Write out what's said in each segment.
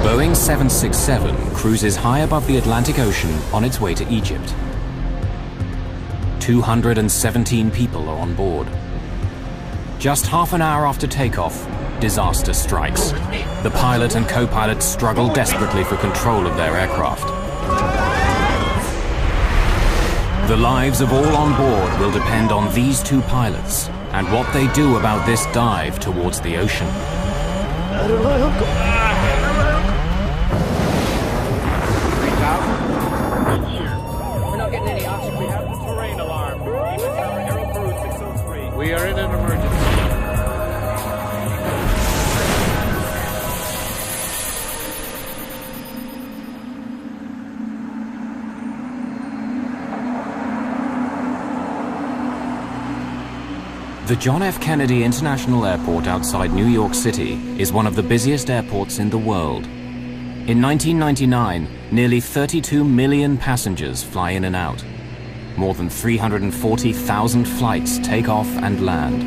Boeing 767 cruises high above the Atlantic Ocean on its way to Egypt. 217 people are on board. Just half an hour after takeoff, disaster strikes. The pilot and co-pilot struggle desperately for control of their aircraft. The lives of all on board will depend on these two pilots and what they do about this dive towards the ocean. We're not getting any oxygen. We have the terrain alarm. Aero Peru 603. We are in an emergency. The John F. Kennedy International Airport outside New York City is one of the busiest airports in the world. In 1999, nearly 32 million passengers fly in and out. More than 340,000 flights take off and land.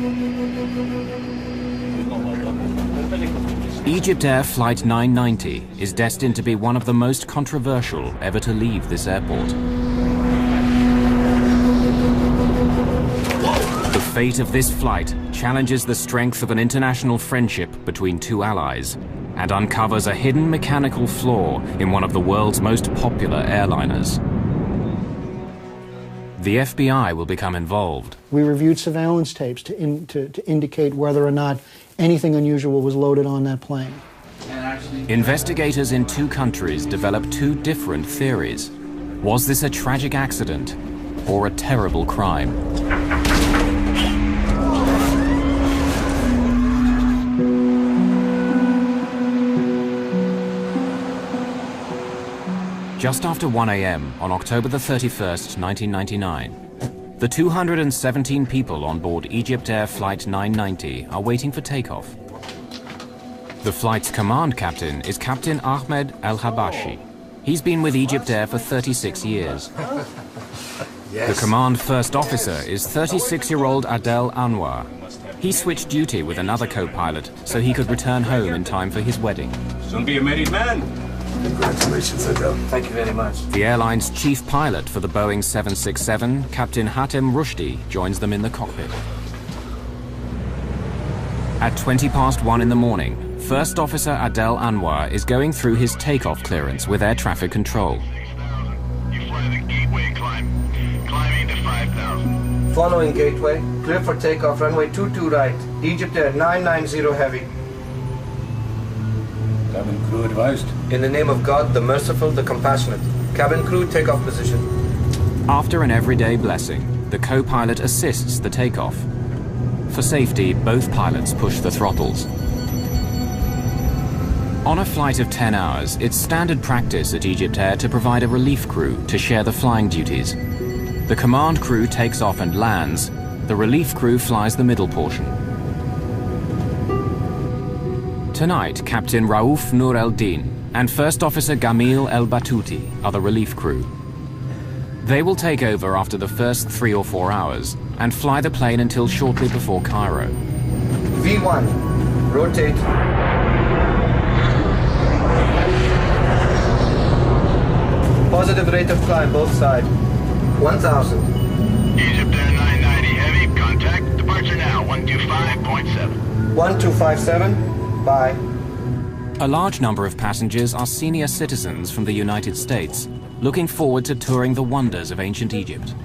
EgyptAir Flight 990 is destined to be one of the most controversial ever to leave this airport. The fate of this flight challenges the strength of an international friendship between two allies and uncovers a hidden mechanical flaw in one of the world's most popular airliners. The FBI will become involved. We reviewed surveillance tapes to indicate whether or not anything unusual was loaded on that plane. Investigators in two countries developed two different theories. Was this a tragic accident or a terrible crime? Just after 1 a.m. on October the 31st, 1999, the 217 people on board EgyptAir Flight 990 are waiting for takeoff. The flight's command captain is Captain Ahmed Al-Habashi. He's been with EgyptAir for 36 years. Yes. The command first officer is 36-year-old Adel Anwar. He switched duty with another co-pilot so he could return home in time for his wedding. Soon be a married man. Congratulations, Adel. Thank you very much. The airline's chief pilot for the Boeing 767, Captain Hatem Rushdie, joins them in the cockpit. At 1:20 in the morning, First Officer Adel Anwar is going through his takeoff clearance with air traffic control. You fly the gateway climbing to 5,000. Following gateway, clear for takeoff, runway 22 right, EgyptAir 990 heavy. Cabin crew advised. In the name of God, the merciful, the compassionate. Cabin crew, takeoff position. After an everyday blessing, the co-pilot assists the takeoff. For safety, both pilots push the throttles. On a flight of 10 hours, it's standard practice at EgyptAir to provide a relief crew to share the flying duties. The command crew takes off and lands. The relief crew flies the middle portion. Tonight, Captain Raouf Nur el-Din and First Officer Gamil el-Batuti are the relief crew. They will take over after the first 3 or 4 hours and fly the plane until shortly before Cairo. V1, rotate. Positive rate of climb, both sides. 1,000. EgyptAir 990 heavy, contact, departure now, 125.7. 1257, bye. A large number of passengers are senior citizens from the United States, looking forward to touring the wonders of ancient Egypt.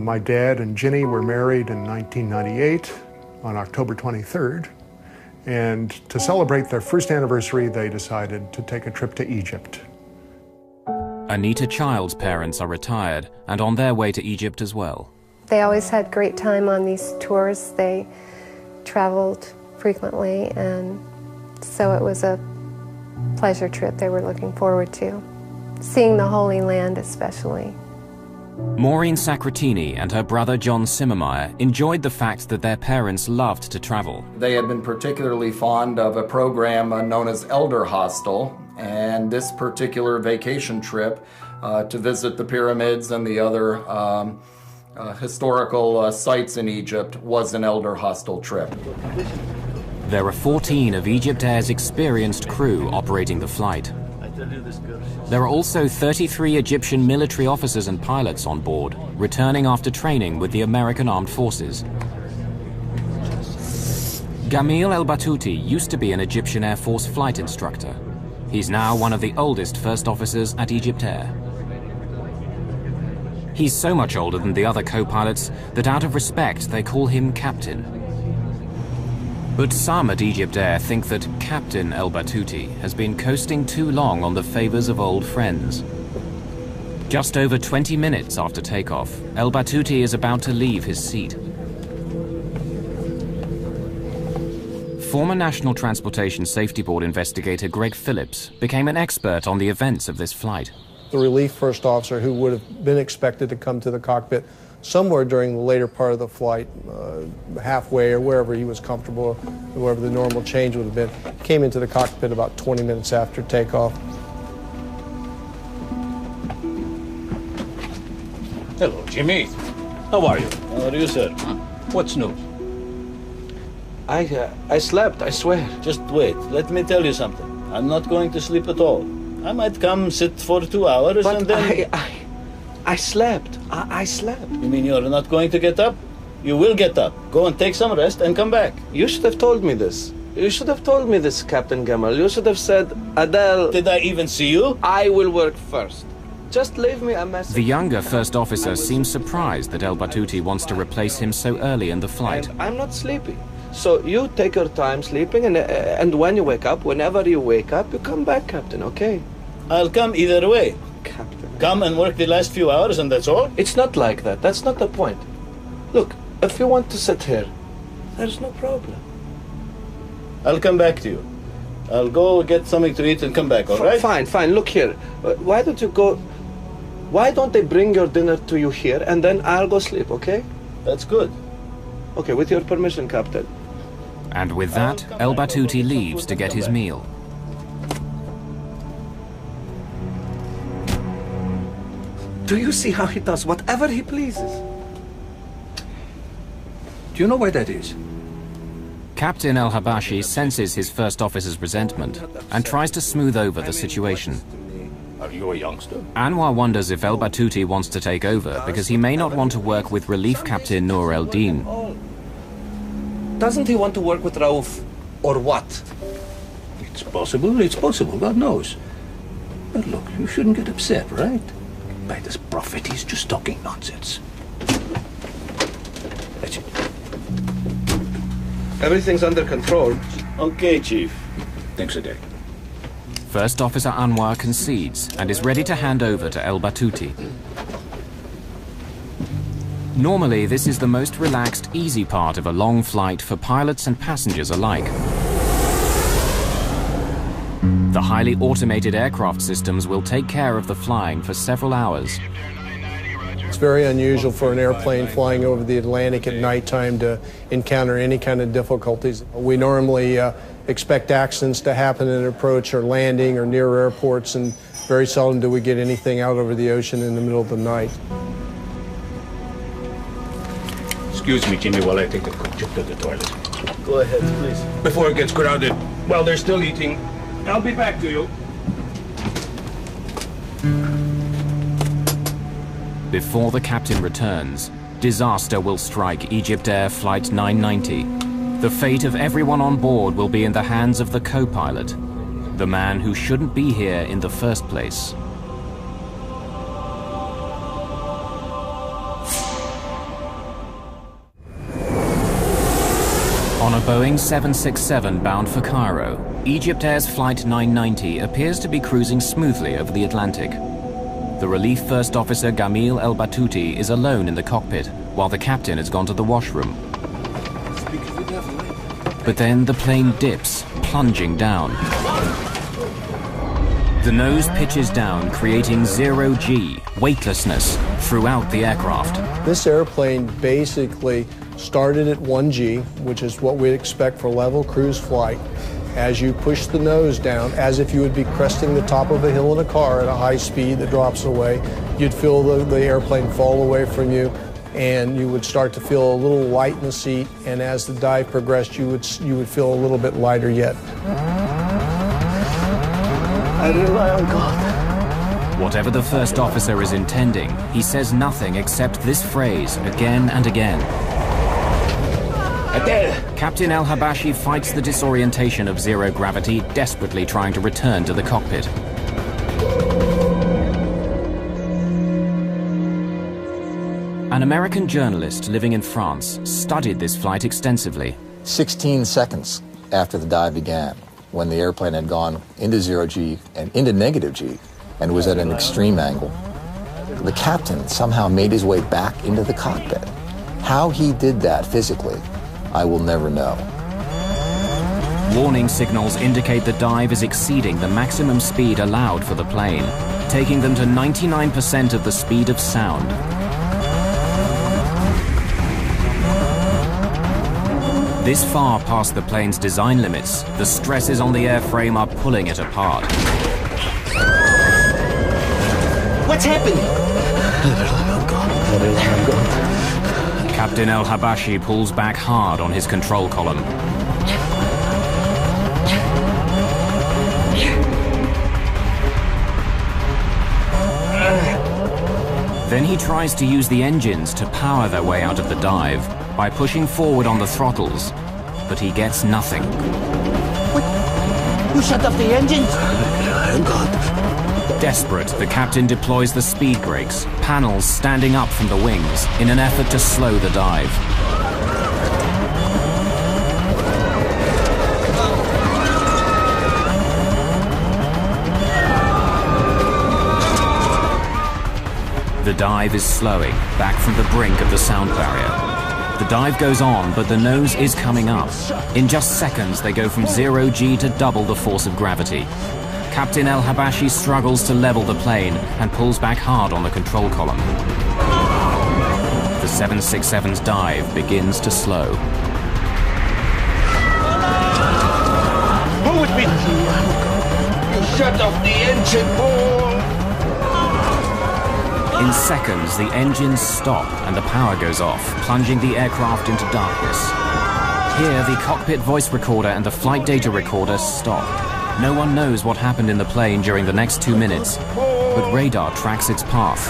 My dad and Ginny were married in 1998 on October 23rd. And to celebrate their first anniversary, they decided to take a trip to Egypt. Anita Child's parents are retired and on their way to Egypt as well. They always had great time on these tours. They traveled frequently, and so it was a pleasure trip they were looking forward to. Seeing the Holy Land especially. Maureen Sacratini and her brother John Simmermeyer enjoyed the fact that their parents loved to travel. They had been particularly fond of a program known as Elder Hostel, and this particular vacation trip to visit the pyramids and the other historical sites in Egypt was an Elder Hostel trip. There are 14 of EgyptAir's experienced crew operating the flight. There are also 33 Egyptian military officers and pilots on board, returning after training with the American Armed Forces. Gamil El-Batouti used to be an Egyptian Air Force flight instructor. He's now one of the oldest first officers at EgyptAir. He's so much older than the other co-pilots that out of respect they call him Captain. But some at EgyptAir think that Captain El-Batouti has been coasting too long on the favors of old friends. Just over 20 minutes after takeoff, El-Batouti is about to leave his seat. Former National Transportation Safety Board investigator Greg Phillips became an expert on the events of this flight. The relief first officer, who would have been expected to come to the cockpit somewhere during the later part of the flight, halfway or wherever he was comfortable, wherever the normal change would have been, came into the cockpit about 20 minutes after takeoff. Hello, Jimmy. How are you? How are you, sir? What's new? I slept, I swear. Just wait. Let me tell you something. I'm not going to sleep at all. I might come sit for 2 hours but and then... I slept. I slept. You mean you're not going to get up? You will get up. Go and take some rest and come back. You should have told me this. You should have told me this, Captain Gamal. You should have said, Adele... Did I even see you? I will work first. Just leave me a message. The younger first officer seems surprised that El-Batouti wants to replace him so early in the flight. And I'm not sleepy. So you take your time sleeping, and when you wake up, whenever you wake up, you come back, Captain, okay? I'll come either way. Captain. Come and work the last few hours and that's all? It's not like that. That's not the point. Look, if you want to sit here, there's no problem. I'll come back to you. I'll go get something to eat and come back, all right? Fine, fine. Look here. Why don't you go... Why don't they bring your dinner to you here, and then I'll go sleep, okay? That's good. Okay, with your permission, Captain. And with that, El-Batouti leaves to get his meal. Do you see how he does whatever he pleases? Do you know why that is? Captain El-Habashi senses his first officer's resentment and tries to smooth over the situation. Are you a youngster? Anwar wonders if El-Batouti wants to take over because he may not want to work with Relief Captain Noor el-Din. Doesn't he want to work with Raouf? Or what? It's possible, God knows. But look, you shouldn't get upset, right? By this prophet, he's just talking nonsense. That's it. Everything's under control. Okay, Chief. Thanks a day. First Officer Anwar concedes and is ready to hand over to El-Batouti. Normally, this is the most relaxed, easy part of a long flight for pilots and passengers alike. The highly automated aircraft systems will take care of the flying for several hours. It's very unusual for an airplane flying over the Atlantic at nighttime to encounter any kind of difficulties. We normally expect accidents to happen in approach or landing or near airports, and very seldom do we get anything out over the ocean in the middle of the night. Excuse me, Jimmy, while I take a quick trip to the toilet. Go ahead, please. Before it gets crowded, while they're still eating, I'll be back to you. Before the captain returns, disaster will strike EgyptAir Flight 990. The fate of everyone on board will be in the hands of the co-pilot, the man who shouldn't be here in the first place. On a Boeing 767 bound for Cairo, EgyptAir's Flight 990 appears to be cruising smoothly over the Atlantic. The relief first officer Gamil El-Batouti is alone in the cockpit, while the captain has gone to the washroom. But then the plane dips, plunging down. The nose pitches down, creating zero-G, weightlessness, throughout the aircraft. This airplane basically started at 1G, which is what we'd expect for level cruise flight. As you push the nose down, as if you would be cresting the top of a hill in a car at a high speed that drops away, you'd feel the airplane fall away from you. and you would start to feel a little light in the seat, and as the dive progressed, you would feel a little bit lighter yet. I rely on God. Whatever the first officer is intending, he says nothing except this phrase again and again. Captain El-Habashi fights the disorientation of zero gravity, desperately trying to return to the cockpit. An American journalist living in France studied this flight extensively. 16 seconds after the dive began, when the airplane had gone into zero G and into negative G and was at an extreme angle, the captain somehow made his way back into the cockpit. How he did that physically, I will never know. Warning signals indicate the dive is exceeding the maximum speed allowed for the plane, taking them to 99% of the speed of sound. This far past the plane's design limits, the stresses on the airframe are pulling it apart. What's happening? Captain El-Habashi pulls back hard on his control column. Then he tries to use the engines to power their way out of the dive by pushing forward on the throttles, but he gets nothing. What? You shut off the engines? Oh, God. Desperate, the captain deploys the speed brakes, panels standing up from the wings, in an effort to slow the dive. The dive is slowing, back from the brink of the sound barrier. The dive goes on, but the nose is coming up. In just seconds, they go from 0 G to double the force of gravity. Captain El-Habashi struggles to level the plane and pulls back hard on the control column. The 767's dive begins to slow. Hold me! You shut off the engine, boy! In seconds, the engines stop and the power goes off, plunging the aircraft into darkness. Here, the cockpit voice recorder and the flight data recorder stop. No one knows what happened in the plane during the next 2 minutes, but radar tracks its path.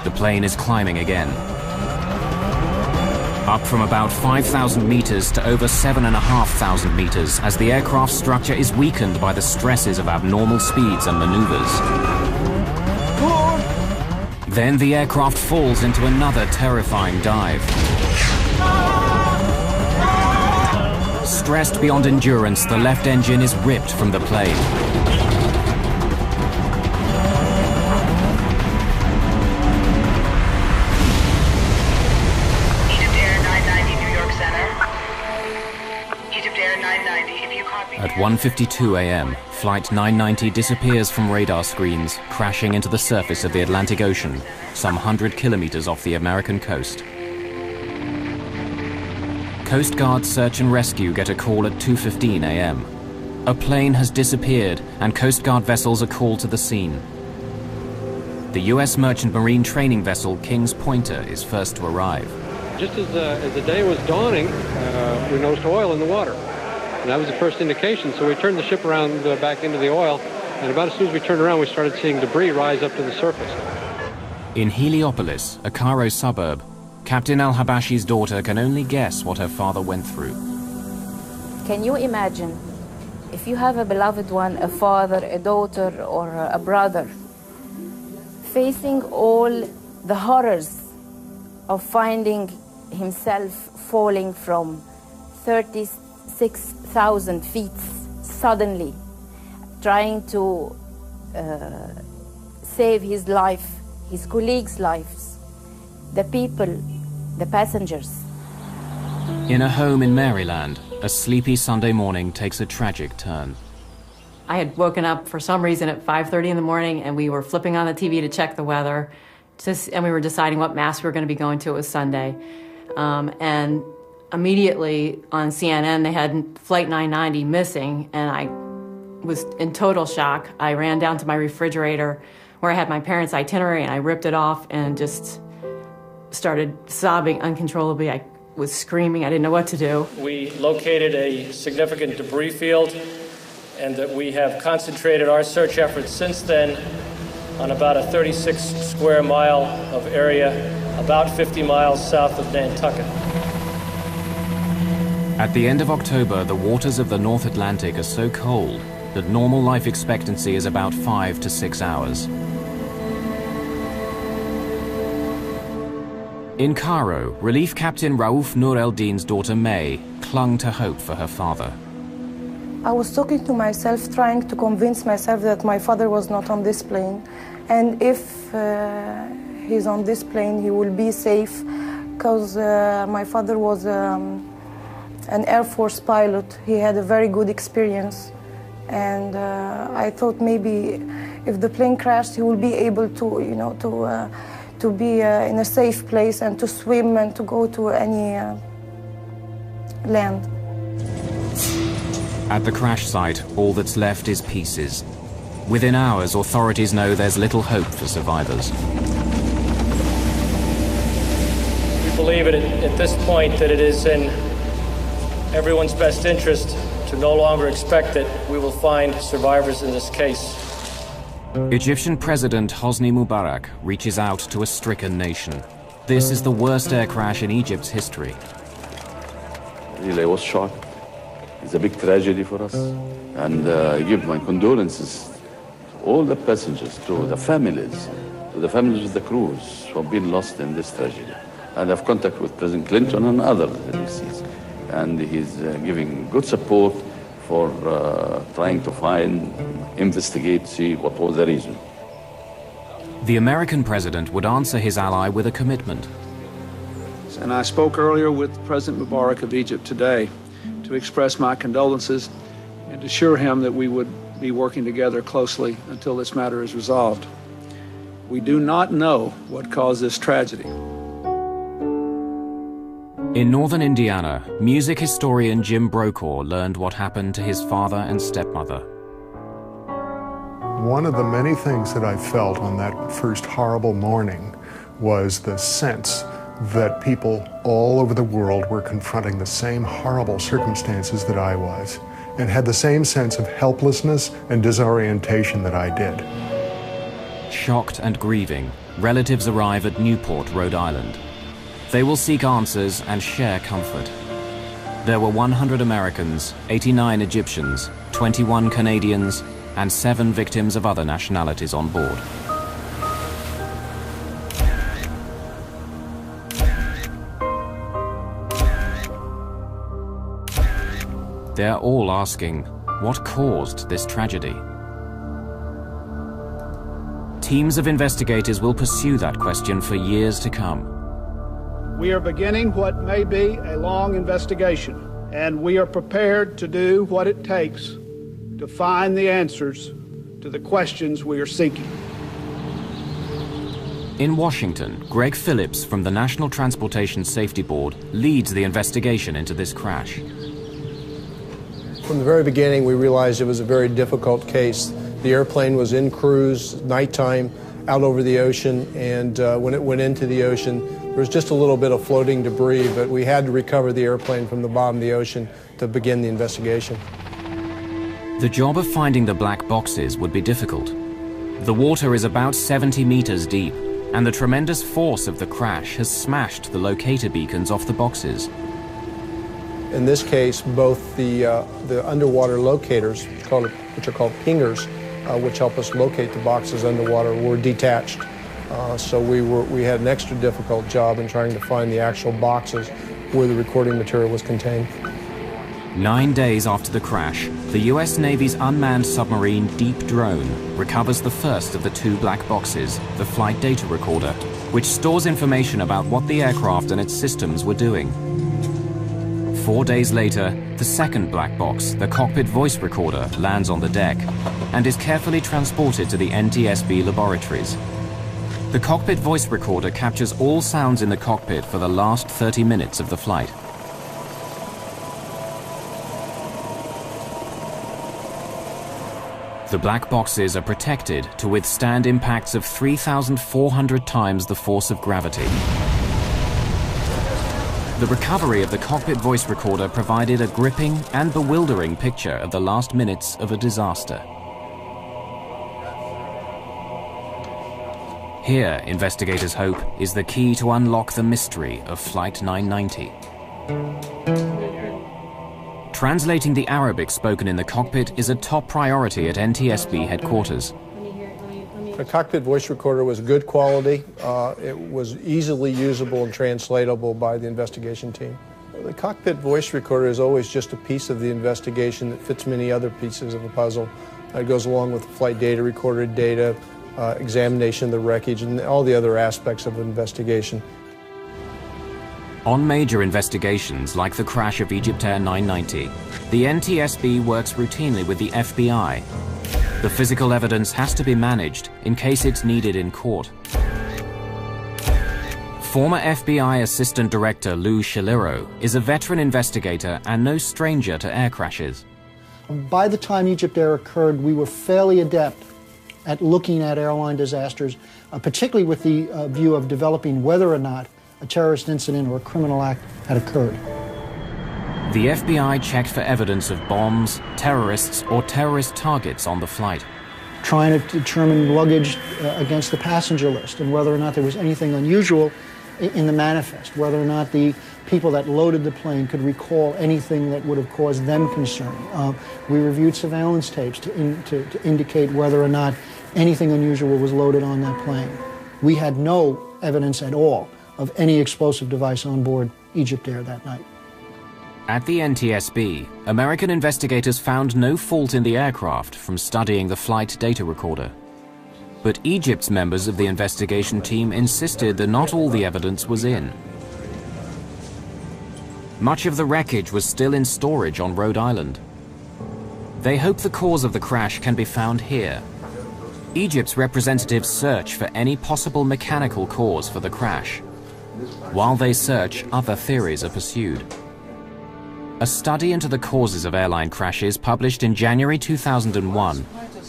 The plane is climbing again. Up from about 5,000 meters to over 7,500 meters as the aircraft structure is weakened by the stresses of abnormal speeds and maneuvers. Then the aircraft falls into another terrifying dive. Stressed beyond endurance, the left engine is ripped from the plane. EgyptAir 990, New York Center. EgyptAir 990, if you copy... At 1:52 a.m., Flight 990 disappears from radar screens, crashing into the surface of the Atlantic Ocean, some 100 kilometers off the American coast. Coast Guard search and rescue get a call at 2:15 a.m. A plane has disappeared, and Coast Guard vessels are called to the scene. The U.S. Merchant Marine training vessel King's Pointer is first to arrive. Just as the day was dawning, we noticed oil in the water. And that was the first indication, so we turned the ship around back into the oil, and about as soon as we turned around, we started seeing debris rise up to the surface. In Heliopolis, a Cairo suburb, Captain El-Habashi's daughter can only guess what her father went through. Can you imagine if you have a beloved one, a father, a daughter, or a brother, facing all the horrors of finding himself falling from 36,000 feet suddenly, trying to save his life, his colleagues' lives, the people, the passengers. In a home in Maryland, a sleepy Sunday morning takes a tragic turn. I had woken up for some reason at 5:30 in the morning, and we were flipping on the TV to check the weather, and we were deciding what mass we were going to be going to. It was Sunday. And immediately on CNN, they had Flight 990 missing, and I was in total shock. I ran down to my refrigerator where I had my parents' itinerary, and I ripped it off and just started sobbing uncontrollably. I was screaming. I didn't know what to do. We located a significant debris field, and that we have concentrated our search efforts since then on about a 36 square mile of area, about 50 miles south of Nantucket. At the end of October, the waters of the North Atlantic are so cold that normal life expectancy is about 5 to 6 hours. In Cairo, Relief Captain Raouf Nur el-Din's daughter May clung to hope for her father. I was talking to myself, trying to convince myself that my father was not on this plane, and if he's on this plane, he will be safe, because my father was an Air Force pilot. He had a very good experience, and I thought maybe if the plane crashed, he will be able to, you know, to be in a safe place and to swim and to go to any land. At the crash site, all that's left is pieces. Within hours, authorities know there's little hope for survivors. We believe at this point that it is in everyone's best interest to no longer expect that we will find survivors in this case. Egyptian President Hosni Mubarak reaches out to a stricken nation. This is the worst air crash in Egypt's history. Really, I was shocked. It's a big tragedy for us. And I give my condolences to all the passengers, to the families of the crews who have been lost in this tragedy. And I have contact with President Clinton and others that he sees. And he's giving good support for trying to find, investigate, see what was the reason. The American president would answer his ally with a commitment. And I spoke earlier with President Mubarak of Egypt today to express my condolences and assure him that we would be working together closely until this matter is resolved. We do not know what caused this tragedy. In northern Indiana, music historian Jim Brokaw learned what happened to his father and stepmother. One of the many things that I felt on that first horrible morning was the sense that people all over the world were confronting the same horrible circumstances that I was, and had the same sense of helplessness and disorientation that I did. Shocked and grieving, relatives arrive at Newport, Rhode Island. They will seek answers and share comfort. There were 100 Americans, 89 Egyptians, 21 Canadians, and 7 victims of other nationalities on board. They're all asking, what caused this tragedy? Teams of investigators will pursue that question for years to come. We are beginning what may be a long investigation, and we are prepared to do what it takes to find the answers to the questions we are seeking. In Washington, Greg Phillips from the National Transportation Safety Board leads the investigation into this crash. From the very beginning, we realized it was a very difficult case. The airplane was in cruise, nighttime, out over the ocean, and when it went into the ocean, there was just a little bit of floating debris, but we had to recover the airplane from the bottom of the ocean to begin the investigation. The job of finding the black boxes would be difficult. The water is about 70 meters deep, and the tremendous force of the crash has smashed the locator beacons off the boxes. In this case, both the underwater locators, which are called pingers, which help us locate the boxes underwater, were detached. So we had an extra difficult job in trying to find the actual boxes where the recording material was contained. 9 days after the crash, the US Navy's unmanned submarine Deep Drone recovers the first of the 2 black boxes, the flight data recorder, which stores information about what the aircraft and its systems were doing. 4 days later, the second black box, the cockpit voice recorder, lands on the deck and is carefully transported to the NTSB laboratories. The cockpit voice recorder captures all sounds in the cockpit for the last 30 minutes of the flight. The black boxes are protected to withstand impacts of 3,400 times the force of gravity. The recovery of the cockpit voice recorder provided a gripping and bewildering picture of the last minutes of a disaster. Here, investigators hope, is the key to unlock the mystery of Flight 990. Translating the Arabic spoken in the cockpit is a top priority at NTSB headquarters. The cockpit voice recorder was good quality. It was easily usable and translatable by the investigation team. The cockpit voice recorder is always just a piece of the investigation that fits many other pieces of a puzzle. It goes along with the flight data, recorded data, examination of the wreckage, and all the other aspects of an investigation. On major investigations like the crash of EgyptAir 990, the NTSB works routinely with the FBI. The physical evidence has to be managed in case it's needed in court. Former FBI Assistant Director Lou Shaliro is a veteran investigator and no stranger to air crashes. By the time EgyptAir occurred, we were fairly adept at looking at airline disasters, particularly with the view of developing whether or not a terrorist incident or a criminal act had occurred. The FBI checked for evidence of bombs, terrorists, or terrorist targets on the flight. Trying to determine luggage against the passenger list and whether or not there was anything unusual in the manifest, whether or not the people that loaded the plane could recall anything that would have caused them concern. We reviewed surveillance tapes to indicate whether or not anything unusual was loaded on that plane. We had no evidence at all of any explosive device on board EgyptAir that night. At the NTSB, American investigators found no fault in the aircraft from studying the flight data recorder. But Egypt's members of the investigation team insisted that not all the evidence was in. Much of the wreckage was still in storage on Rhode Island. They hope the cause of the crash can be found here. Egypt's representatives search for any possible mechanical cause for the crash. While they search, other theories are pursued. A study into the causes of airline crashes published in January 2001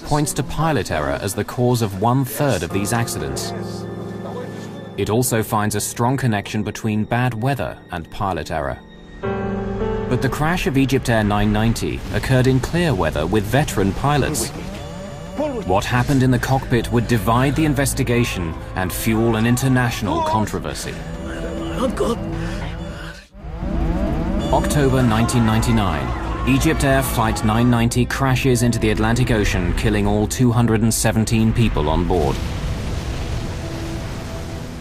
points to pilot error as the cause of 1/3 of these accidents. It also finds a strong connection between bad weather and pilot error. But the crash of EgyptAir 990 occurred in clear weather with veteran pilots. What happened in the cockpit would divide the investigation and fuel an international controversy. October 1999, EgyptAir Flight 990 crashes into the Atlantic Ocean, killing all 217 people on board.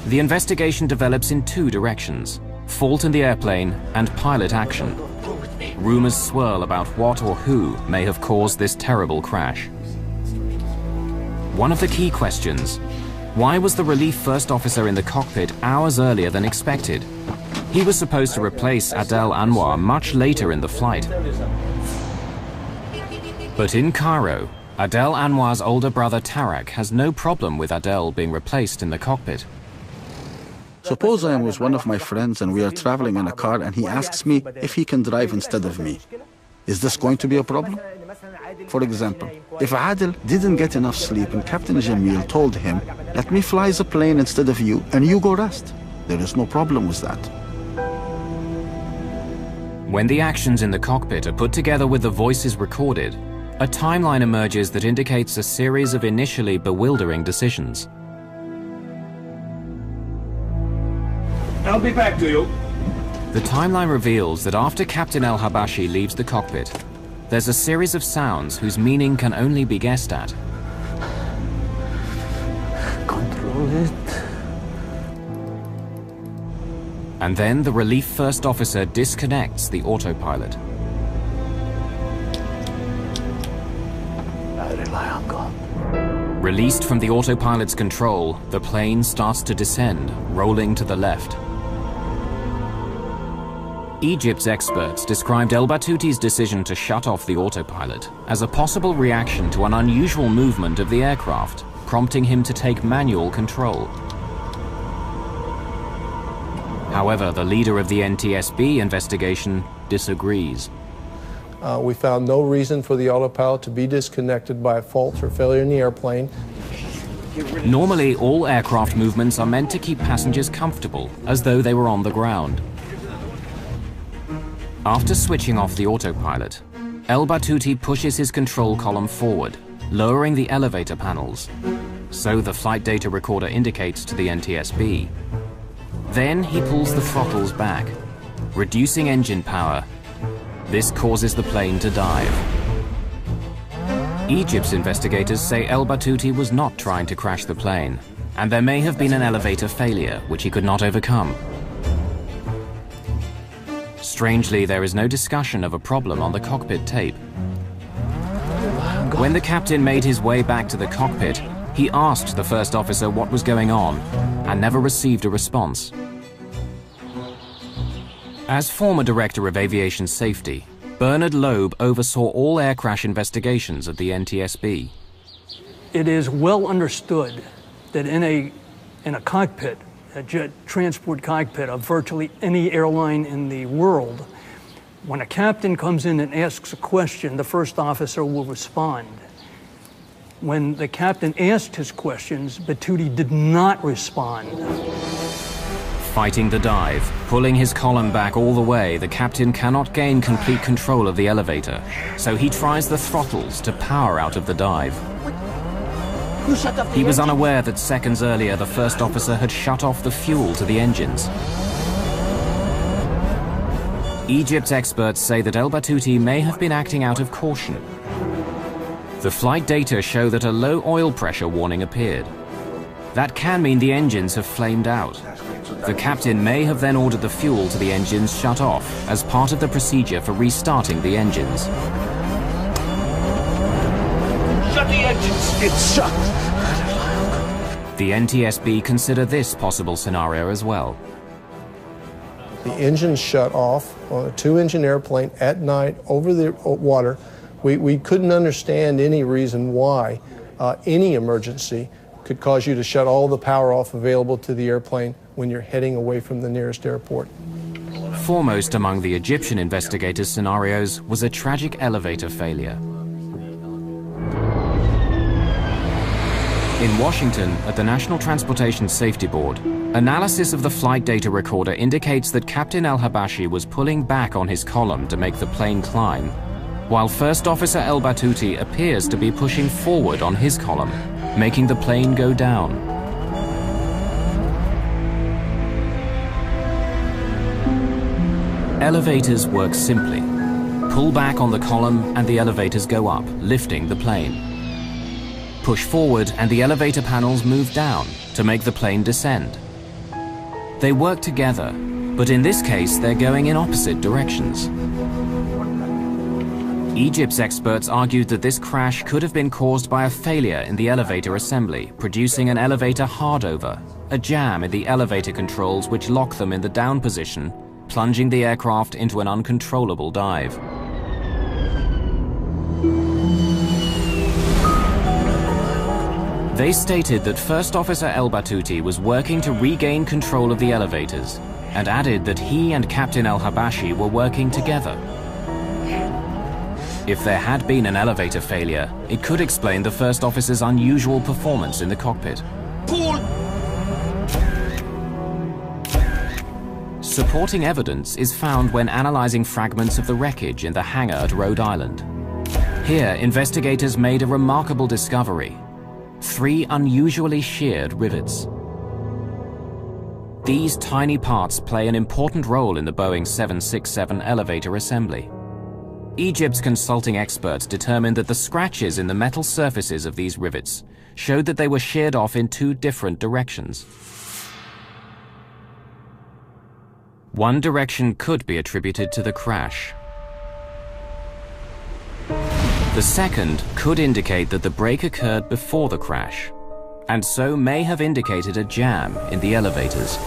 The investigation develops in two directions: fault in the airplane and pilot action. Rumors swirl about what or who may have caused this terrible crash. One of the key questions: why was the relief first officer in the cockpit hours earlier than expected? He was supposed to replace Adel Anwar much later in the flight. But in Cairo, Adel Anwar's older brother Tarak has no problem with Adel being replaced in the cockpit. Suppose I am with one of my friends and we are traveling in a car and he asks me if he can drive instead of me. Is this going to be a problem? For example, if Adel didn't get enough sleep and Captain Jamil told him, "Let me fly the plane instead of you and you go rest," there is no problem with that. When the actions in the cockpit are put together with the voices recorded, a timeline emerges that indicates a series of initially bewildering decisions. I'll be back to you. The timeline reveals that after Captain El-Habashi leaves the cockpit, there's a series of sounds whose meaning can only be guessed at. Control it. And then the relief first officer disconnects the autopilot. I rely on God. Released from the autopilot's control, the plane starts to descend, rolling to the left. Egypt's experts described El Batuti's decision to shut off the autopilot as a possible reaction to an unusual movement of the aircraft, prompting him to take manual control. However, the leader of the NTSB investigation disagrees. We found no reason for the autopilot to be disconnected by a fault or failure in the airplane. Normally, all aircraft movements are meant to keep passengers comfortable, as though they were on the ground. After switching off the autopilot, El Battuti pushes his control column forward, lowering the elevator panels. So the flight data recorder indicates to the NTSB. Then he pulls the throttles back, reducing engine power. This causes the plane to dive. Egypt's investigators say El Battuti was not trying to crash the plane, and there may have been an elevator failure which he could not overcome. Strangely, there is no discussion of a problem on the cockpit tape. When the captain made his way back to the cockpit, he asked the first officer what was going on and never received a response. As former director of aviation safety, Bernard Loeb oversaw all air crash investigations at the NTSB. It is well understood that in a cockpit, a jet transport cockpit of virtually any airline in the world, when a captain comes in and asks a question, the first officer will respond. When the captain asked his questions, Battuti did not respond. Fighting the dive, pulling his column back all the way, the captain cannot gain complete control of the elevator, so he tries the throttles to power out of the dive. He was unaware that seconds earlier the first officer had shut off the fuel to the engines. Egypt's experts say that El Battuti may have been acting out of caution. The flight data show that a low oil pressure warning appeared. That can mean the engines have flamed out. The captain may have then ordered the fuel to the engines shut off as part of the procedure for restarting the engines. Shut the engines! It's shut! The NTSB consider this possible scenario as well. The engines shut off on a two-engine airplane at night over the water. We couldn't understand any reason why any emergency could cause you to shut all the power off available to the airplane when you're heading away from the nearest airport. Foremost among the Egyptian investigators' scenarios was a tragic elevator failure. In Washington, at the National Transportation Safety Board, analysis of the flight data recorder indicates that Captain El-Habashi was pulling back on his column to make the plane climb, while First Officer El Battuti appears to be pushing forward on his column, making the plane go down. Elevators work simply. Pull back on the column and the elevators go up, lifting the plane. Push forward and the elevator panels move down to make the plane descend. They work together, but in this case they're going in opposite directions. Egypt's experts argued that this crash could have been caused by a failure in the elevator assembly, producing an elevator hardover, a jam in the elevator controls which lock them in the down position, plunging the aircraft into an uncontrollable dive. They stated that First Officer El Battuti was working to regain control of the elevators, and added that he and Captain El-Habashi were working together. If there had been an elevator failure, it could explain the First Officer's unusual performance in the cockpit. Supporting evidence is found when analyzing fragments of the wreckage in the hangar at Rhode Island. Here, investigators made a remarkable discovery: 3 unusually sheared rivets. These tiny parts play an important role in the Boeing 767 elevator assembly. Egypt's consulting experts determined that the scratches in the metal surfaces of these rivets showed that they were sheared off in 2 different directions. One direction could be attributed to the crash. The second could indicate that the break occurred before the crash, and so may have indicated a jam in the elevators.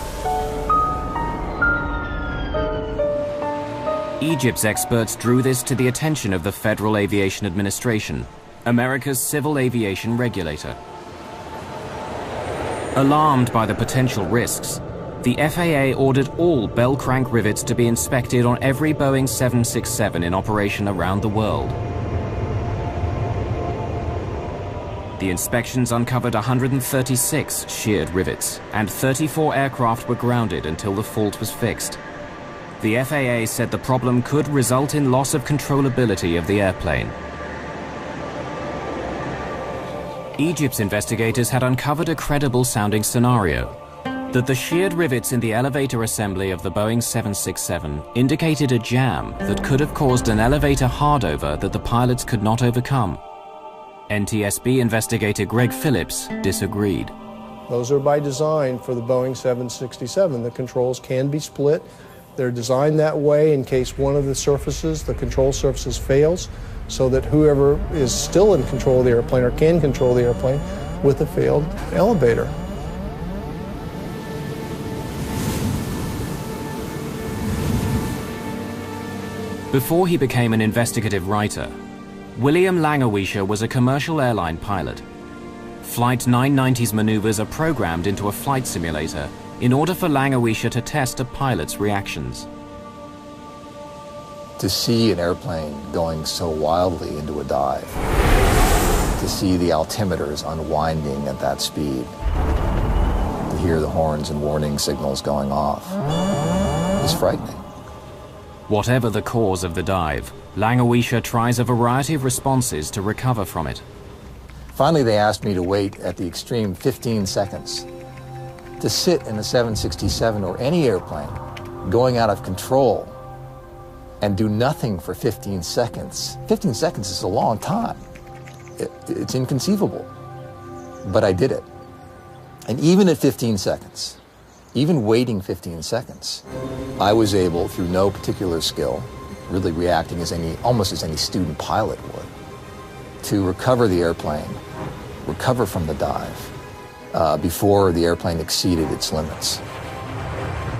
Egypt's experts drew this to the attention of the Federal Aviation Administration, America's civil aviation regulator. Alarmed by the potential risks, the FAA ordered all bell crank rivets to be inspected on every Boeing 767 in operation around the world. The inspections uncovered 136 sheared rivets, and 34 aircraft were grounded until the fault was fixed. the FAA said the problem could result in loss of controllability of the airplane. Egypt's investigators had uncovered a credible-sounding scenario, that the sheared rivets in the elevator assembly of the Boeing 767 indicated a jam that could have caused an elevator hardover that the pilots could not overcome. NTSB investigator Greg Phillips disagreed. Those are by design for the Boeing 767. The controls can be split. They're designed that way in case one of the surfaces, the control surfaces, fails, so that whoever is still in control of the airplane or can control the airplane with a failed elevator. Before he became an investigative writer, William Langewiesche was a commercial airline pilot. Flight 990's maneuvers are programmed into a flight simulator in order for Langewiesche to test a pilot's reactions. To see an airplane going so wildly into a dive, to see the altimeters unwinding at that speed, to hear the horns and warning signals going off, is frightening. Whatever the cause of the dive, Langewiesche tries a variety of responses to recover from it. Finally, they asked me to wait at the extreme 15 seconds. To sit in a 767 or any airplane going out of control and do nothing for 15 seconds. 15 seconds is a long time. It's inconceivable. But I did it. And even at 15 seconds, even waiting 15 seconds, I was able, through no particular skill, really reacting as almost as any student pilot would, to recover the airplane, recover from the dive, before the airplane exceeded its limits.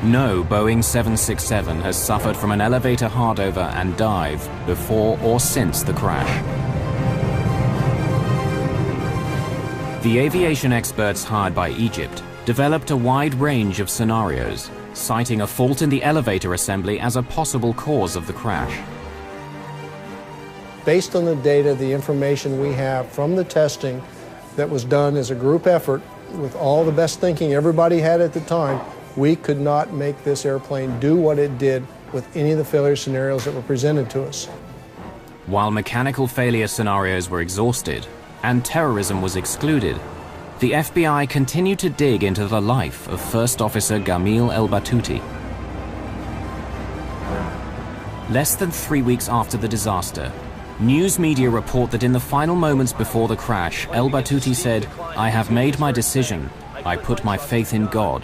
No Boeing 767 has suffered from an elevator hardover and dive before or since the crash. The aviation experts hired by Egypt developed a wide range of scenarios, citing a fault in the elevator assembly as a possible cause of the crash. Based on the data, the information we have from the testing that was done as a group effort with all the best thinking everybody had at the time, we could not make this airplane do what it did with any of the failure scenarios that were presented to us. While mechanical failure scenarios were exhausted and terrorism was excluded, the FBI continued to dig into the life of First Officer Gamil El-Batouti. Less than 3 weeks after the disaster, news media report that in the final moments before the crash, El-Batouti said, "I have made my decision. I put my faith in God,"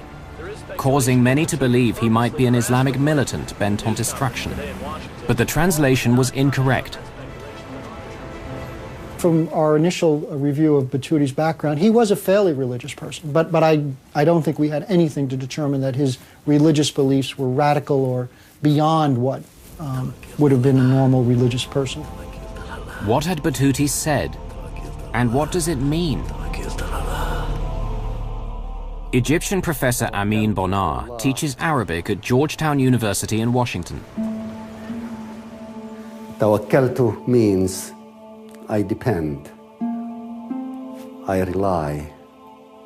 causing many to believe he might be an Islamic militant bent on destruction. But the translation was incorrect. From our initial review of Batouti's background, he was a fairly religious person, but I don't think we had anything to determine that his religious beliefs were radical or beyond what would have been a normal religious person. What had Batouti said? And what does it mean? Egyptian professor Amin Bonar teaches Arabic at Georgetown University in Washington. Tawakkaltu means I depend, I rely,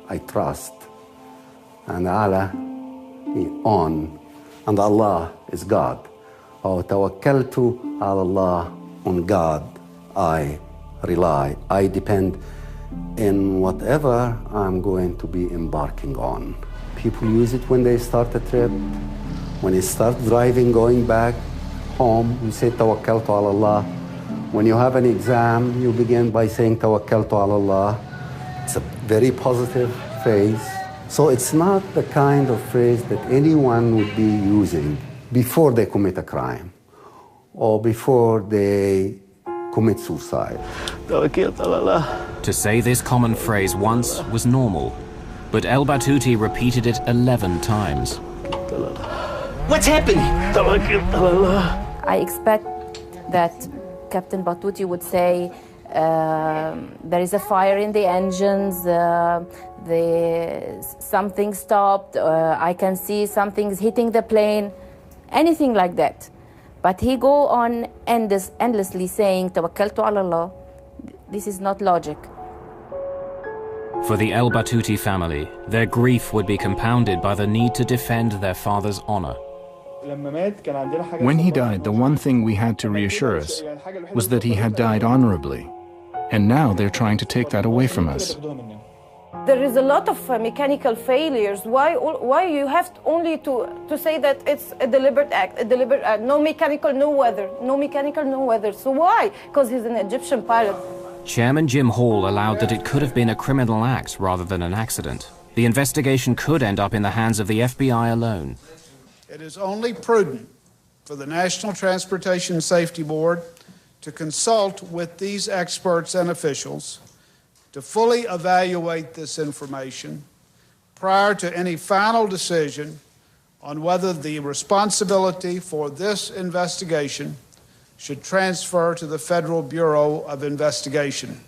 I trust, and Allah on, and Allah is God. Oh, tawakkaltu ala Allah, on God I rely, I depend in whatever I'm going to be embarking on. People use it when they start a trip, when they start driving, going back home, you say tawakkaltu ala Allah. When you have an exam, you begin by saying tawakkaltu ala Allah. It's a very positive phrase. So it's not the kind of phrase that anyone would be using before they commit a crime or before they commit suicide. To say this common phrase once was normal, but El-Batouti repeated it 11 times. What's happening? I expect that Captain Batouti would say, there is a fire in the engines, something stopped, I can see something's hitting the plane, anything like that. But he go on endlessly saying, Tawakkaltu ala Allah. This is not logic. For the El-Batouti family, their grief would be compounded by the need to defend their father's honor. When he died, the one thing we had to reassure us was that he had died honorably. And now they're trying to take that away from us. There is a lot of mechanical failures. Why you have only to say that it's a deliberate act, no mechanical, no weather, no mechanical, no weather. So why? Because he's an Egyptian pilot. Chairman Jim Hall allowed that it could have been a criminal act rather than an accident. The investigation could end up in the hands of the FBI alone. It is only prudent for the National Transportation Safety Board to consult with these experts and officials to fully evaluate this information prior to any final decision on whether the responsibility for this investigation should transfer to the Federal Bureau of Investigation.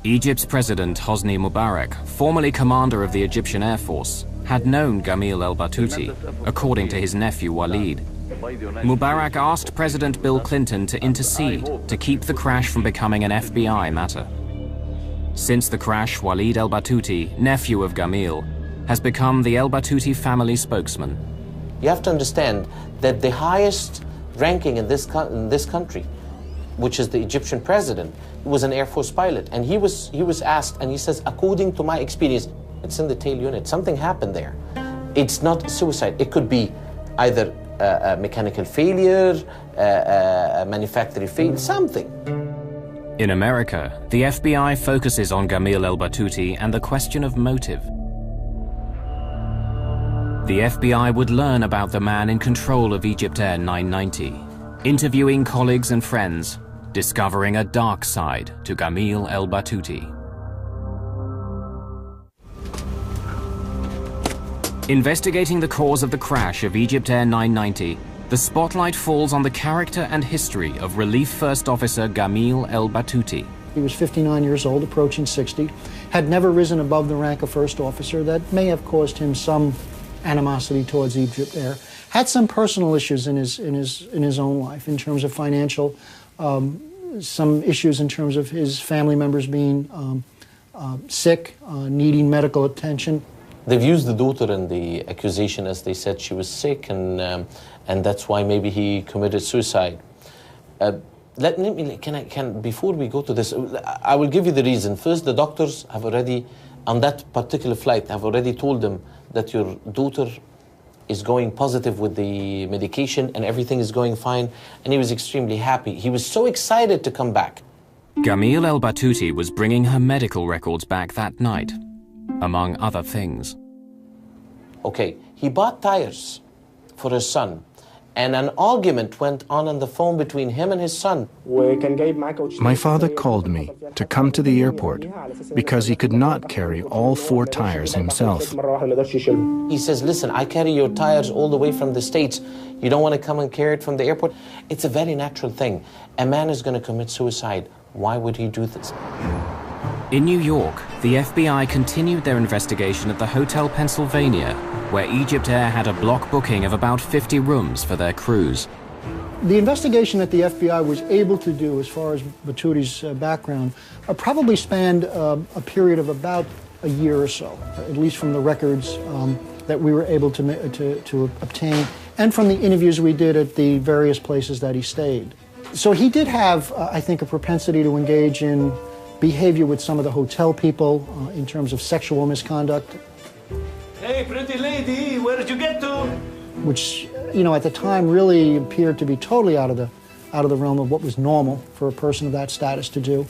Egypt's President Hosni Mubarak, formerly commander of the Egyptian Air Force, had known Gamil el-Batouti, according to his nephew Walid. Mubarak asked President Bill Clinton to intercede to keep the crash from becoming an FBI matter. Since the crash, Walid el-Batouti, nephew of Gamil, has become the el-Batouti family spokesman. You have to understand that the highest ranking in this country, which is the Egyptian president, was an Air Force pilot. And he was asked, and he says, according to my experience, it's in the tail unit. Something happened there. It's not suicide. It could be either a mechanical failure, a manufacturing failure, something. In America, the FBI focuses on Gamil el-Batouti and the question of motive. The FBI would learn about the man in control of EgyptAir 990, interviewing colleagues and friends, discovering a dark side to Gamil el-Batouti. Investigating the cause of the crash of EgyptAir 990, the spotlight falls on the character and history of Relief First Officer Gamil el-Batouti. He was 59 years old, approaching 60, had never risen above the rank of first officer. That may have caused him some animosity towards EgyptAir. Had some personal issues in his own life, in terms of financial, some issues in terms of his family members being sick, needing medical attention. They've used the daughter in the accusation as they said she was sick, and that's why maybe he committed suicide. Before we go to this, I will give you the reason. First, the doctors have already, on that particular flight, have already told them that your daughter is going positive with the medication and everything is going fine, and he was extremely happy. He was so excited to come back. Gamil el-Batouti was bringing her medical records back that night, among other things. Okay, he bought tires for his son, and an argument went on the phone between him and his son. My father called me to come to the airport because he could not carry all 4 tires himself. He says, listen, I carry your tires all the way from the States. You don't want to come and carry it from the airport? It's a very natural thing. A man is going to commit suicide. Why would he do this? In New York, the FBI continued their investigation at the Hotel Pennsylvania, where EgyptAir had a block booking of about 50 rooms for their crews. The investigation that the FBI was able to do, as far as Batouti's background, probably spanned a period of about a year or so, at least from the records that we were able to obtain, and from the interviews we did at the various places that he stayed. So he did have, I think, a propensity to engage in behavior with some of the hotel people in terms of sexual misconduct. Hey, pretty lady, where did you get to? Which, you know, at the time really appeared to be totally out of the realm of what was normal for a person of that status to do.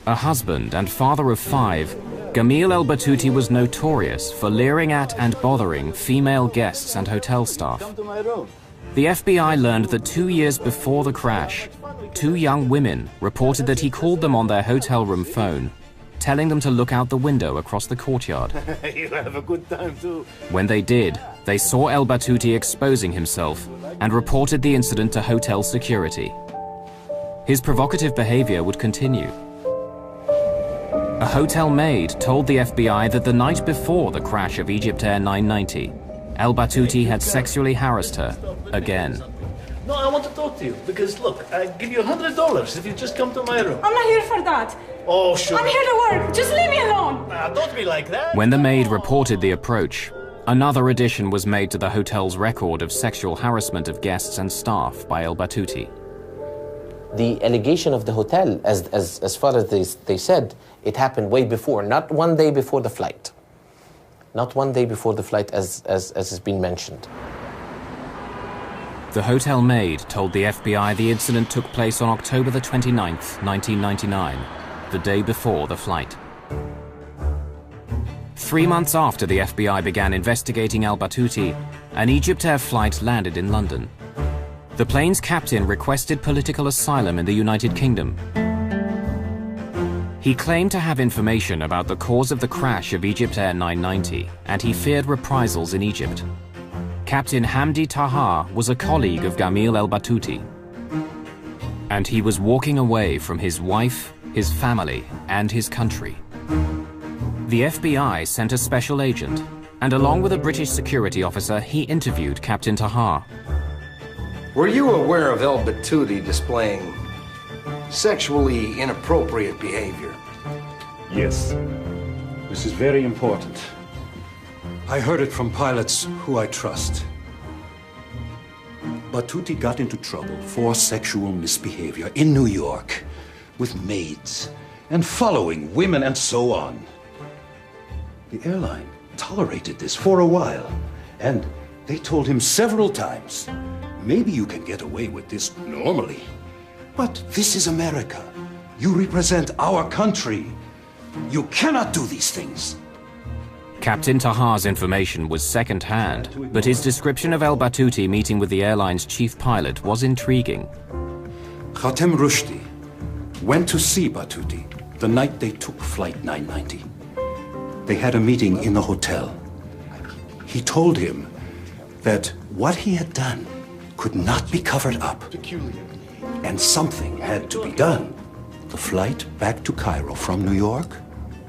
A husband and father of 5, Gamil el-Batouti was notorious for leering at and bothering female guests and hotel staff. Come to my room. The FBI learned that 2 years before the crash, 2 young women reported that he called them on their hotel room phone, telling them to look out the window across the courtyard. You have a good time too. When they did, they saw el-Batouti exposing himself and reported the incident to hotel security. His provocative behavior would continue. A hotel maid told the FBI that the night before the crash of EgyptAir 990, el-Batouti had sexually harassed her again. No, I want to talk to you because look, I give you $100 if you just come to my room. I'm not here for that. Oh, sure. I'm here to work. Just leave me alone. Don't be like that. When the maid reported the approach, Another addition was made to the hotel's record of sexual harassment of guests and staff by el-Batouti. The allegation of the hotel, as far as they said, it happened way before, not one day before the flight. Not one day before the flight, as has been mentioned. The hotel maid told the FBI the incident took place on October the 29th, 1999, the day before the flight. 3 months after the FBI began investigating el-Batouti, an EgyptAir flight landed in London. The plane's captain requested political asylum in the United Kingdom. He claimed to have information about the cause of the crash of EgyptAir 990, and he feared reprisals in Egypt. Captain Hamdi Taha was a colleague of Gamil el-Batouti, and he was walking away from his wife, his family, and his country. The FBI sent a special agent, and along with a British security officer, he interviewed Captain Taha. Were you aware of el-Batouti displaying sexually inappropriate behavior? Yes. This is very important. I heard it from pilots who I trust. Batouti got into trouble for sexual misbehavior in New York with maids and following women and so on. The airline tolerated this for a while, and they told him several times, maybe you can get away with this normally, but this is America. You represent our country. You cannot do these things. Captain Taha's information was second-hand, but his description of el-Batouti meeting with the airline's chief pilot was intriguing. Khatem Rushdie went to see Batouti the night they took Flight 990. They had a meeting in the hotel. He told him that what he had done could not be covered up, and something had to be done. The flight back to Cairo from New York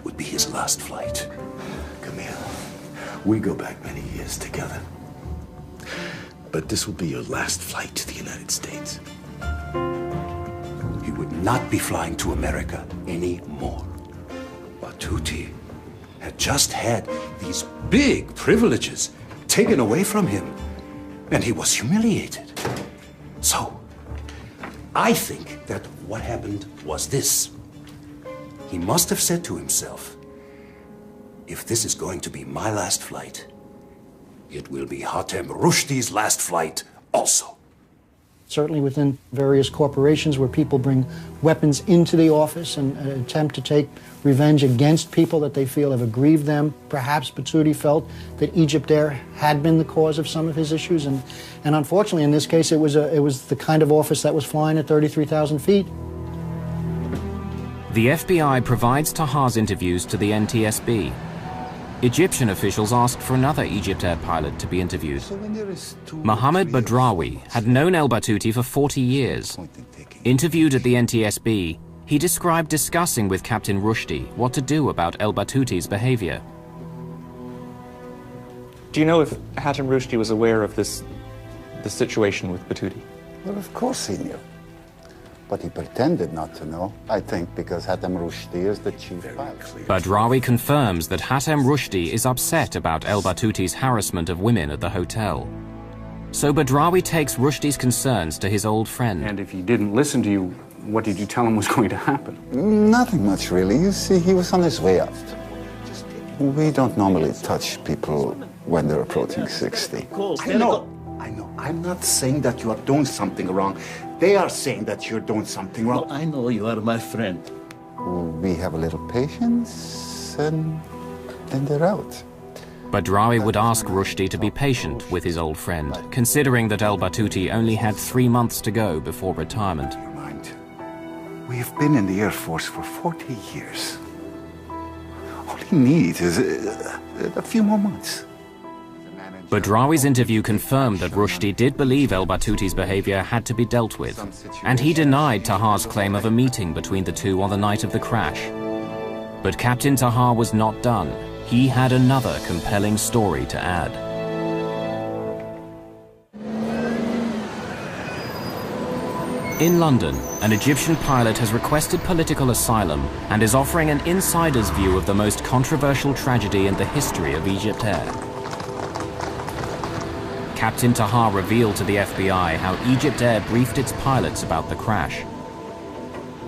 would be his last flight. We go back many years together. But this will be your last flight to the United States. He would not be flying to America anymore. Batouti had just had these big privileges taken away from him, and he was humiliated. So, I think that what happened was this. He must have said to himself, if this is going to be my last flight, it will be Khatem Rushdie's last flight also. Certainly within various corporations where people bring weapons into the office and attempt to take revenge against people that they feel have aggrieved them. Perhaps Batouti felt that EgyptAir had been the cause of some of his issues, and unfortunately in this case it was the kind of office that was flying at 33,000 feet. The FBI provides Taha's interviews to the NTSB. Egyptian officials asked for another EgyptAir pilot to be interviewed. Mohammed Badrawi had known el-Batouti for 40 years. Interviewed at the NTSB, he described discussing with Captain Rushdie what to do about el-Batouti's behavior. Do you know if Khatem Rushdie was aware of the situation with Batouti? Well, of course he knew. But he pretended not to know, I think, because Khatem Rushdie is the chief pilot. Badrawi confirms that Khatem Rushdie is upset about el-Batouti's harassment of women at the hotel. So Badrawi takes Rushdie's concerns to his old friend. And if he didn't listen to you, what did you tell him was going to happen? Nothing much, really. You see, he was on his way out. We don't normally touch people when they're approaching 60. I know. I'm not saying that you are doing something wrong. They are saying that you're doing something wrong. Well, I know you are my friend. We have a little patience, and then they're out. Badrawi would ask Rushdie to be patient with his old friend, considering that el-Batouti only had 3 months to go before retirement. We've been in the Air Force for 40 years. All he needs is a few more months. Badrawi's interview confirmed that Rushdie did believe el-Batouti's behavior had to be dealt with, and he denied Taha's claim of a meeting between the two on the night of the crash. But Captain Taha was not done. He had another compelling story to add. In London, an Egyptian pilot has requested political asylum and is offering an insider's view of the most controversial tragedy in the history of EgyptAir. Captain Tahar revealed to the FBI how EgyptAir briefed its pilots about the crash.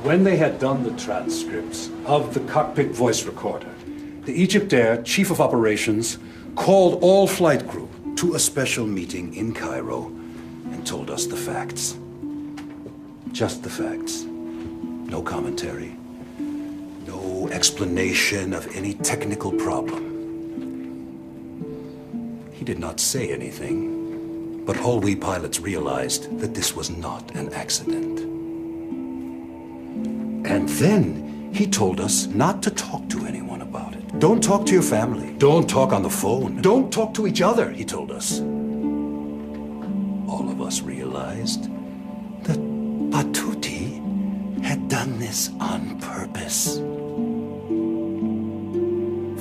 When they had done the transcripts of the cockpit voice recorder, the EgyptAir Chief of Operations called all flight crew to a special meeting in Cairo and told us the facts. Just the facts. No commentary. No explanation of any technical problem. He did not say anything, but all we pilots realized that this was not an accident. And then he told us not to talk to anyone about it. Don't talk to your family. Don't talk on the phone. Don't talk to each other, he told us. All of us realized that Batuti had done this on purpose.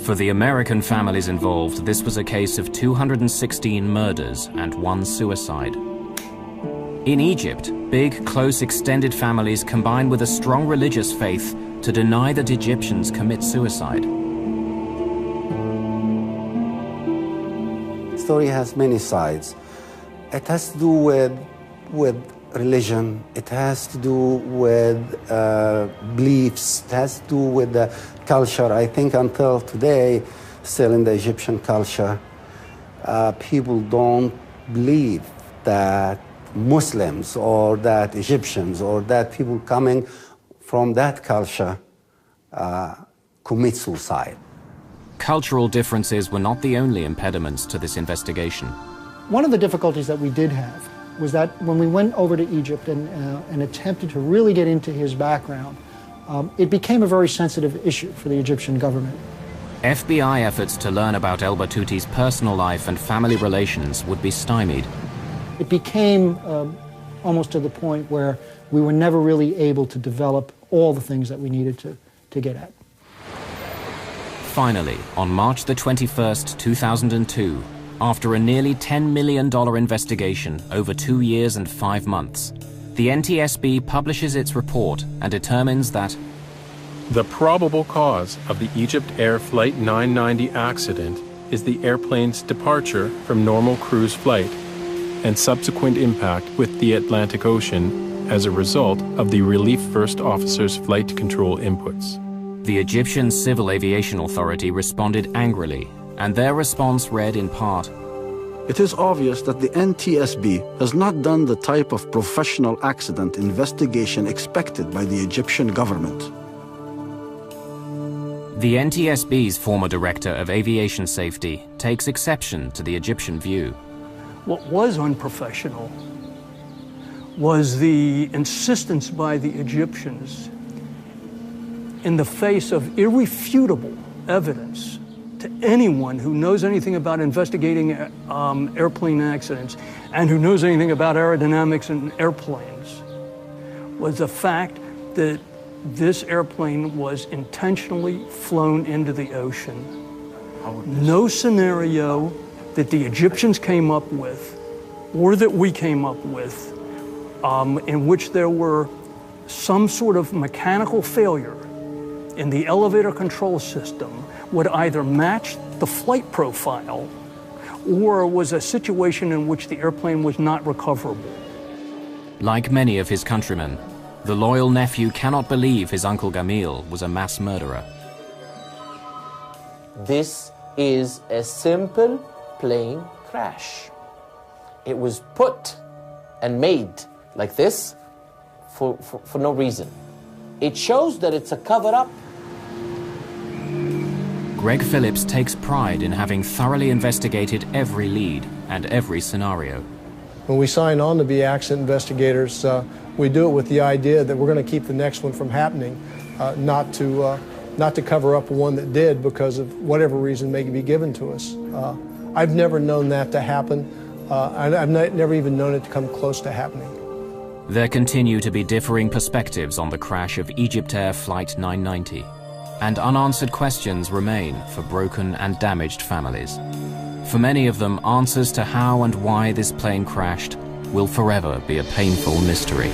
For the American families involved, this was a case of 216 murders and 1 suicide. In Egypt, big, close, extended families combine with a strong religious faith to deny that Egyptians commit suicide. The story has many sides. It has to do with religion. It has to do with beliefs. It has to do with the culture. I think until today, still in the Egyptian culture, people don't believe that Muslims or that Egyptians or that people coming from that culture commit suicide. Cultural differences were not the only impediments to this investigation. One of the difficulties that we did have was that when we went over to Egypt and attempted to really get into his background, it became a very sensitive issue for the Egyptian government. FBI efforts to learn about El Batuti's personal life and family relations would be stymied. It became almost to the point where we were never really able to develop all the things that we needed to get at. Finally, on March the 21st, 2002, after a nearly $10 million investigation over 2 years and 5 months, the NTSB publishes its report and determines that the probable cause of the EgyptAir Flight 990 accident is the airplane's departure from normal cruise flight and subsequent impact with the Atlantic Ocean as a result of the Relief First Officer's flight control inputs. The Egyptian Civil Aviation Authority responded angrily, and their response read in part, "It is obvious that the NTSB has not done the type of professional accident investigation expected by the Egyptian government." The NTSB's former director of aviation safety takes exception to the Egyptian view. What was unprofessional was the insistence by the Egyptians, in the face of irrefutable evidence to anyone who knows anything about investigating airplane accidents and who knows anything about aerodynamics in airplanes, was the fact that this airplane was intentionally flown into the ocean. No scenario that the Egyptians came up with, or that we came up with, in which there were some sort of mechanical failure in the elevator control system would either match the flight profile or was a situation in which the airplane was not recoverable. Like many of his countrymen, the loyal nephew cannot believe his uncle Gamil was a mass murderer. This is a simple plane crash. It was put and made like this for no reason. It shows that it's a cover-up. Greg Phillips takes pride in having thoroughly investigated every lead and every scenario. When we sign on to be accident investigators, we do it with the idea that we're going to keep the next one from happening, not to cover up one that did because of whatever reason may be given to us. I've never known that to happen. I've never even known it to come close to happening. There continue to be differing perspectives on the crash of EgyptAir Flight 990, and unanswered questions remain for broken and damaged families. For many of them, answers to how and why this plane crashed will forever be a painful mystery.